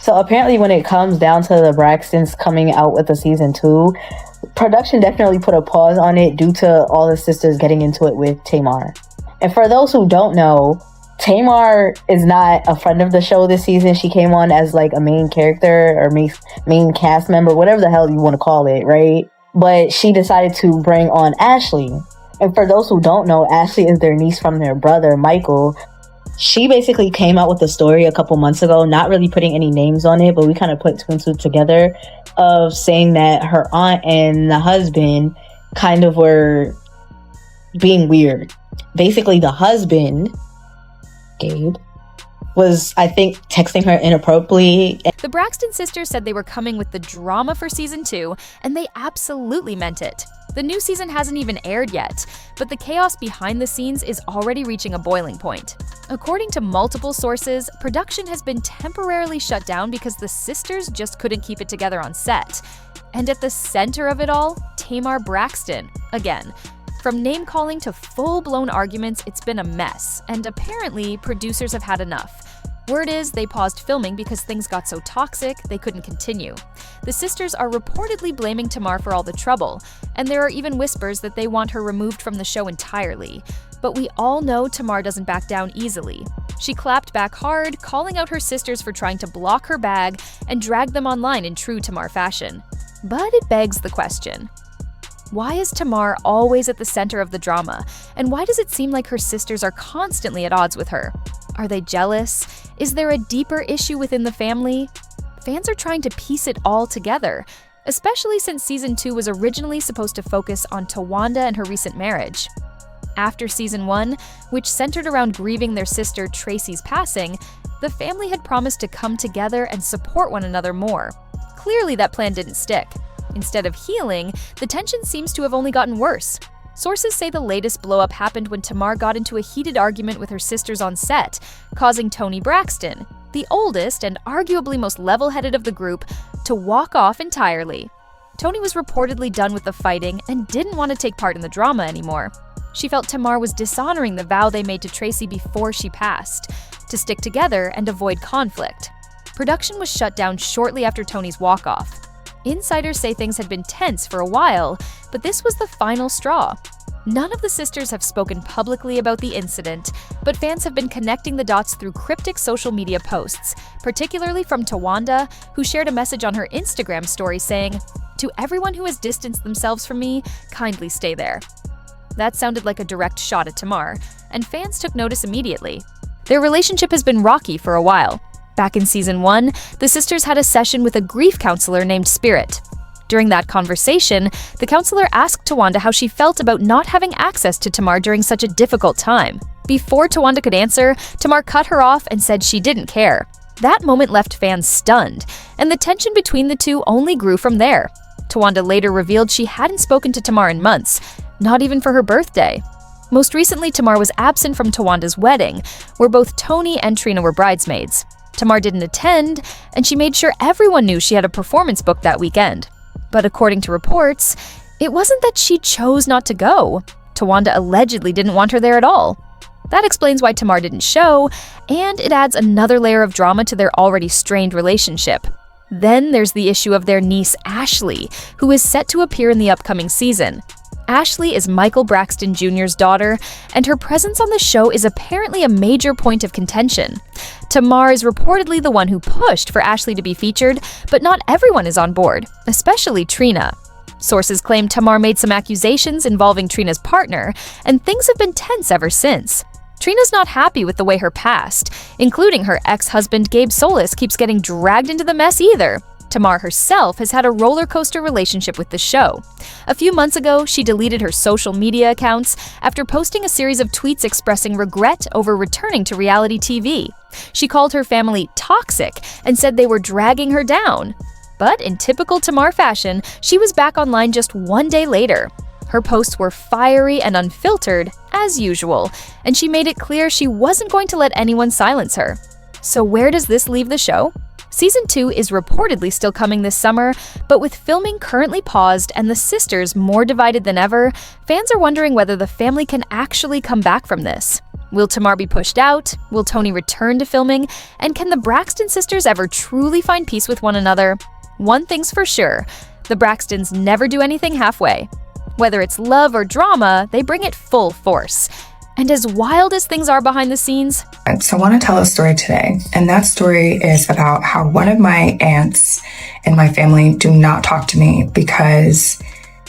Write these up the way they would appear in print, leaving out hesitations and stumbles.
So apparently when it comes down to the Braxtons coming out with a season 2, production definitely put a pause on it due to all the sisters getting into it with Tamar. And for those who don't know, Tamar is not a friend of the show this season. She came on as like a main character or main cast member, whatever the hell you want to call it, right? But she decided to bring on Ashley. And for those who don't know, Ashley is their niece from their brother, Michael. She basically came out with a story a couple months ago, not really putting any names on it, but we kind of put two and two together, of saying that her aunt and the husband kind of were being weird. Basically, the husband, Gabe, was, I think, texting her inappropriately. The Braxton sisters said they were coming with the drama for season 2, and they absolutely meant it. The new season hasn't even aired yet, but the chaos behind the scenes is already reaching a boiling point. According to multiple sources, production has been temporarily shut down because the sisters just couldn't keep it together on set. And at the center of it all, Tamar Braxton, again. From name-calling to full-blown arguments, it's been a mess, and apparently producers have had enough. Word is they paused filming because things got so toxic they couldn't continue. The sisters are reportedly blaming Tamar for all the trouble, and there are even whispers that they want her removed from the show entirely. But we all know Tamar doesn't back down easily. She clapped back hard, calling out her sisters for trying to block her bag and drag them online in true Tamar fashion. But it begs the question: why is Tamar always at the center of the drama, and why does it seem like her sisters are constantly at odds with her? Are they jealous? Is there a deeper issue within the family? Fans are trying to piece it all together, especially since season 2 was originally supposed to focus on Tawanda and her recent marriage. After season 1, which centered around grieving their sister Tracy's passing, the family had promised to come together and support one another more. Clearly that plan didn't stick. Instead of healing, the tension seems to have only gotten worse. Sources say the latest blow-up happened when Tamar got into a heated argument with her sisters on set, causing Toni Braxton, the oldest and arguably most level-headed of the group, to walk off entirely. Toni was reportedly done with the fighting and didn't want to take part in the drama anymore. She felt Tamar was dishonoring the vow they made to Tracy before she passed, to stick together and avoid conflict. Production was shut down shortly after Toni's walk-off. Insiders say things had been tense for a while, but this was the final straw. None of the sisters have spoken publicly about the incident, but fans have been connecting the dots through cryptic social media posts, particularly from Tawanda, who shared a message on her Instagram story saying, "To everyone who has distanced themselves from me, kindly stay there." That sounded like a direct shot at Tamar, and fans took notice immediately. Their relationship has been rocky for a while. Back in season 1, the sisters had a session with a grief counselor named Spirit. During that conversation, the counselor asked Tawanda how she felt about not having access to Tamar during such a difficult time. Before Tawanda could answer, Tamar cut her off and said she didn't care. That moment left fans stunned, and the tension between the two only grew from there. Tawanda later revealed she hadn't spoken to Tamar in months, not even for her birthday. Most recently, Tamar was absent from Tawanda's wedding, where both Toni and Trina were bridesmaids. Tamar didn't attend, and she made sure everyone knew she had a performance booked that weekend. But according to reports, it wasn't that she chose not to go. Tawanda allegedly didn't want her there at all. That explains why Tamar didn't show, and it adds another layer of drama to their already strained relationship. Then there's the issue of their niece Ashley, who is set to appear in the upcoming season. Ashley is Michael Braxton Jr.'s daughter, and her presence on the show is apparently a major point of contention. Tamar is reportedly the one who pushed for Ashley to be featured, but not everyone is on board, especially Trina. Sources claim Tamar made some accusations involving Trina's partner, and things have been tense ever since. Trina's not happy with the way her past, including her ex-husband Gabe Solis, keeps getting dragged into the mess either. Tamar herself has had a roller coaster relationship with the show. A few months ago, she deleted her social media accounts after posting a series of tweets expressing regret over returning to reality TV. She called her family toxic and said they were dragging her down. But in typical Tamar fashion, she was back online just one day later. Her posts were fiery and unfiltered, as usual, and she made it clear she wasn't going to let anyone silence her. So where does this leave the show? Season 2 is reportedly still coming this summer, but with filming currently paused and the sisters more divided than ever, fans are wondering whether the family can actually come back from this. Will Tamar be pushed out? Will Toni return to filming? And can the Braxton sisters ever truly find peace with one another? One thing's for sure, the Braxtons never do anything halfway. Whether it's love or drama, they bring it full force. And as wild as things are behind the scenes... So I want to tell a story today, and that story is about how one of my aunts in my family do not talk to me because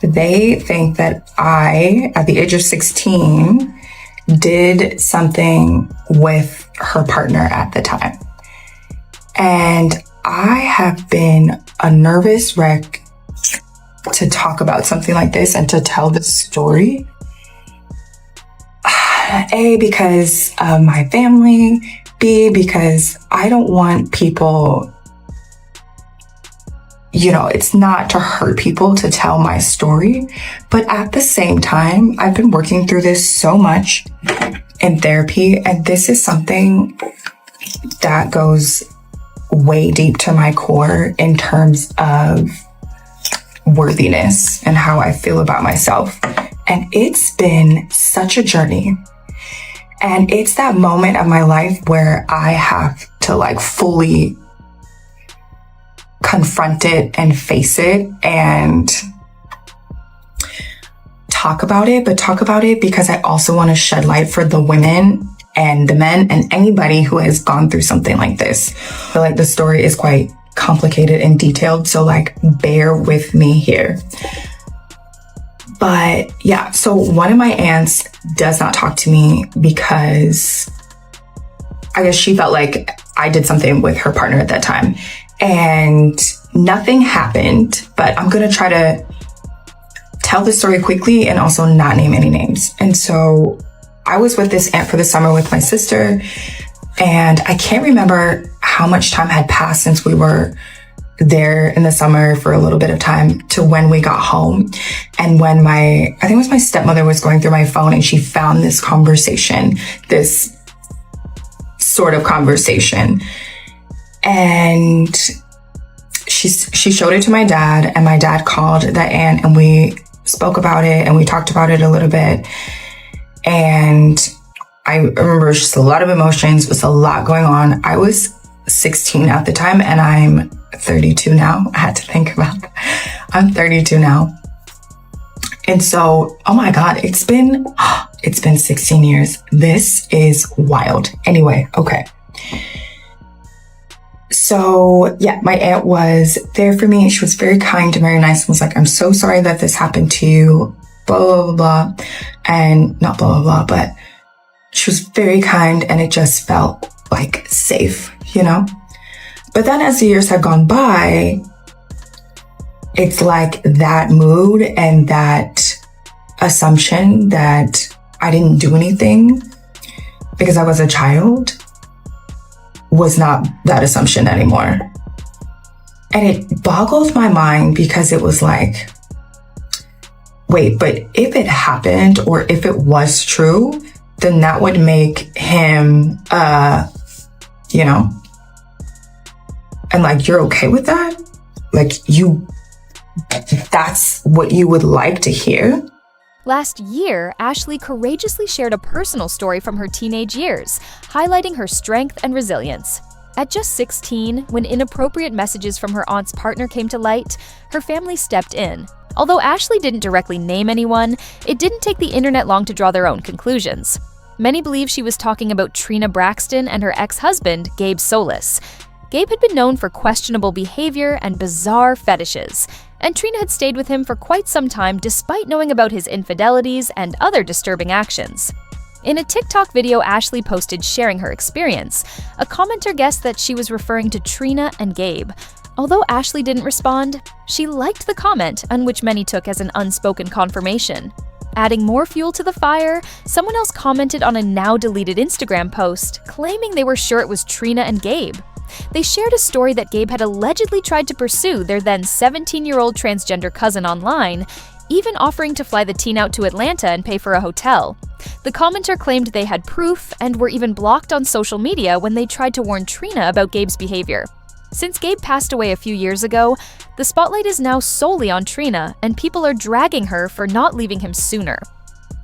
they think that I, at the age of 16, did something with her partner at the time. And I have been a nervous wreck to talk about something like this and to tell this story. A, because of my family. B, because I don't want people, it's not to hurt people to tell my story. But at the same time, I've been working through this so much in therapy, and this is something that goes way deep to my core in terms of worthiness and how I feel about myself. And it's been such a journey. And it's that moment of my life where I have to fully confront it and face it and talk about it, but talk about it because I also want to shed light for the women and the men and anybody who has gone through something like this. I feel like the story is quite complicated and detailed, so bear with me here. But yeah, so one of my aunts does not talk to me because I guess she felt like I did something with her partner at that time. And nothing happened, but I'm going to try to tell the story quickly and also not name any names. And so I was with this aunt for the summer with my sister, and I can't remember how much time had passed since we were there in the summer for a little bit of time to when we got home. And when I think it was my stepmother was going through my phone and she found this conversation, this sort of conversation. And she showed it to my dad, and my dad called that aunt and we spoke about it and we talked about it a little bit. And I remember just a lot of emotions, was a lot going on. I was 16 at the time and I'm 32 now. I had to think about that. I'm 32 now. And so, oh my God, it's been 16 years. This is wild. Anyway, okay. So yeah, my aunt was there for me. She was very kind and very nice and was like, I'm so sorry that this happened to you, blah, blah, blah, blah. And not blah, blah, blah, but she was very kind and it just felt safe, But then as the years have gone by, it's that mood and that assumption that I didn't do anything because I was a child was not that assumption anymore. And it boggles my mind because it was wait, but if it happened or if it was true, then that would make him, and you're okay with that? That's what you would like to hear? Last year, Ashley courageously shared a personal story from her teenage years, highlighting her strength and resilience. At just 16, when inappropriate messages from her aunt's partner came to light, her family stepped in. Although Ashley didn't directly name anyone, it didn't take the internet long to draw their own conclusions. Many believe she was talking about Trina Braxton and her ex-husband, Gabe Solis. Gabe had been known for questionable behavior and bizarre fetishes, and Trina had stayed with him for quite some time despite knowing about his infidelities and other disturbing actions. In a TikTok video Ashley posted sharing her experience, a commenter guessed that she was referring to Trina and Gabe. Although Ashley didn't respond, she liked the comment, on which many took as an unspoken confirmation. Adding more fuel to the fire, someone else commented on a now-deleted Instagram post, claiming they were sure it was Trina and Gabe. They shared a story that Gabe had allegedly tried to pursue their then 17-year-old transgender cousin online, even offering to fly the teen out to Atlanta and pay for a hotel. The commenter claimed they had proof and were even blocked on social media when they tried to warn Trina about Gabe's behavior. Since Gabe passed away a few years ago, the spotlight is now solely on Trina, and people are dragging her for not leaving him sooner.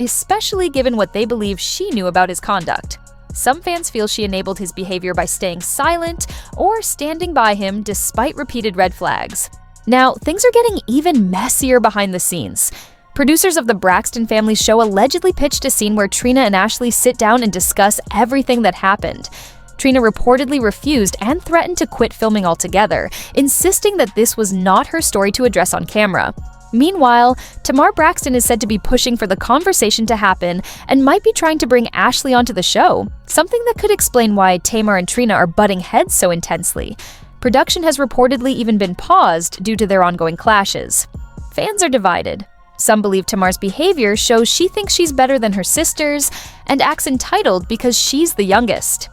especially given what they believe she knew about his conduct. Some fans feel she enabled his behavior by staying silent or standing by him despite repeated red flags. Now, things are getting even messier behind the scenes. Producers of the Braxton family show allegedly pitched a scene where Trina and Ashley sit down and discuss everything that happened. Trina reportedly refused and threatened to quit filming altogether, insisting that this was not her story to address on camera. Meanwhile, Tamar Braxton is said to be pushing for the conversation to happen and might be trying to bring Ashley onto the show, something that could explain why Tamar and Trina are butting heads so intensely. Production has reportedly even been paused due to their ongoing clashes. Fans are divided. Some believe Tamar's behavior shows she thinks she's better than her sisters and acts entitled because she's the youngest.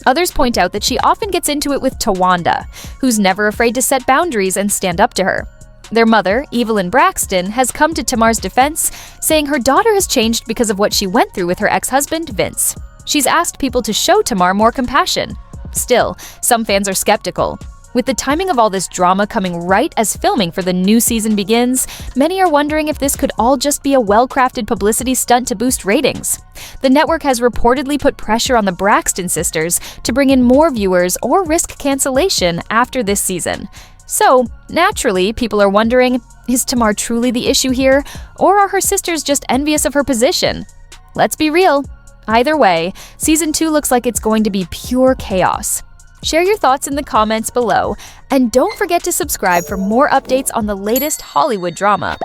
Others point out that she often gets into it with Tawanda, who's never afraid to set boundaries and stand up to her. Their mother, Evelyn Braxton, has come to Tamar's defense, saying her daughter has changed because of what she went through with her ex-husband, Vince. She's asked people to show Tamar more compassion. Still, some fans are skeptical. With the timing of all this drama coming right as filming for the new season begins, many are wondering if this could all just be a well-crafted publicity stunt to boost ratings. The network has reportedly put pressure on the Braxton sisters to bring in more viewers or risk cancellation after this season. So, naturally, people are wondering, is Tamar truly the issue here, or are her sisters just envious of her position? Let's be real. Either way, Season 2 looks like it's going to be pure chaos. Share your thoughts in the comments below, and don't forget to subscribe for more updates on the latest Hollywood drama.